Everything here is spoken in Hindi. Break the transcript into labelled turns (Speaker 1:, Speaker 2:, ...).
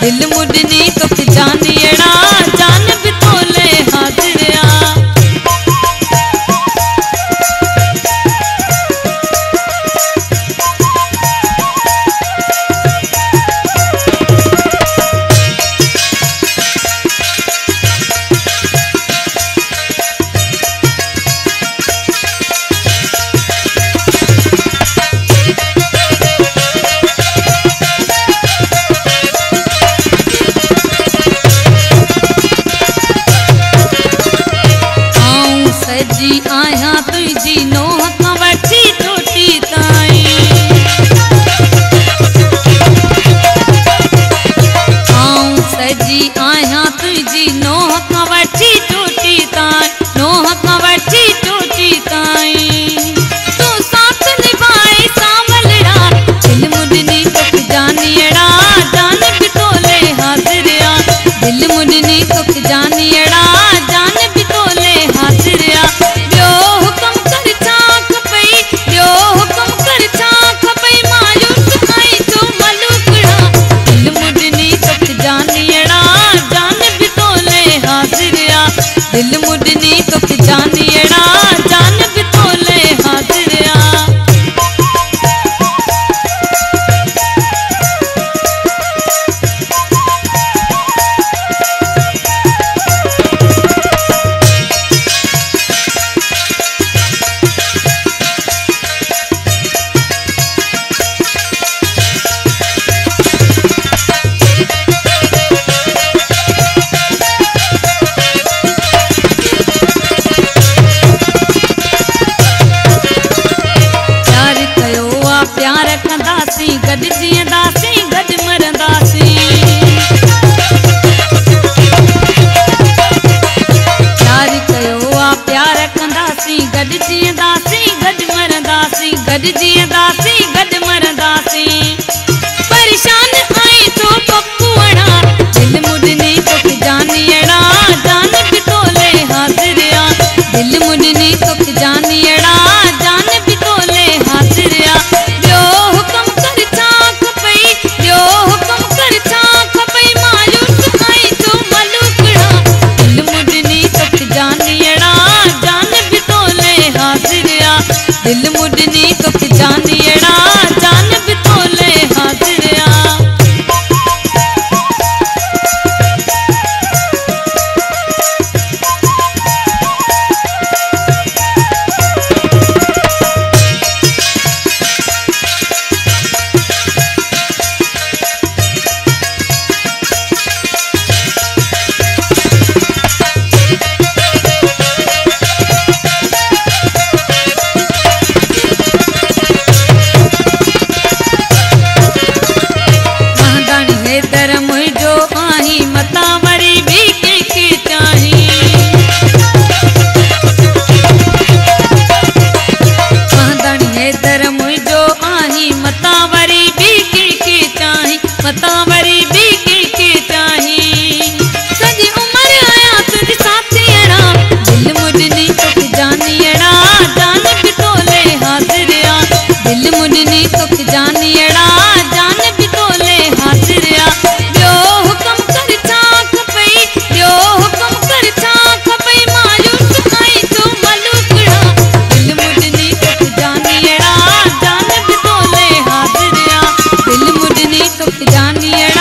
Speaker 1: दिल मुडनी तुक जानियड़ा जान भी तोले हाजिरिया। सजी आया तुझी नोह खां वठी चोटी ताईं, आऊं सजी आया तुझी नोह खां वठी चोटी ताईं, नोह खां वठी चोटी ताईं। तू साथ निभाए सांवलड़ा दिल मुडनी तुक जानियड़ा जान भी तोले हाजिरिया। दिल मुडनी तुक जानियड़ा जान भी तोले हाजिरिया। ॿियो हुकम कर छा खपई, ॿियो हुकम कर छा खपई, मायूस आई तो मलूकड़ा दिल मुडनी तुक जानियड़ा जान भी तोले हाजिरिया। दिल मुडनी तुक जानियड़ा जान भी तोले हाजिरिया। प्यार कंदासीं गॾु जीअंदासीं गॾु मरंदासीं। प्यार कयो आहे प्यार कंदासीं गॾु जीअंदासीं गॾु मरंदासीं, गॾु जीअंदासीं गॾु मरंदासीं। परेशान आई तो पप्पूअड़ा दिल मुडनी तुक जानियड़ा जान भी तोले हाजिरिया। दिल मुडनी तुक जानियड़ा जान भी तोले हाजिरिया। दिल मुडनी तुक जानियड़ा जान भी तोले हाजिरिया। मतावरी भी के चाही सजी उम्र आया तुझ साथियड़ा। दिल मुडनी तुक जानियड़ा जान भी तोले हाजिरिया। दिल मुडनी तुक जानियड़ा जान भी तोले हाजिरिया। ॿियो हुकम कर छा खपई, ॿियो हुकम कर छा खपई, मायूस आई तो मलूकड़ा दिल मुडनी तुक जानियड़ा जान भी तोले हाजिरिया। दिल मुडनी तुक जानियड़ा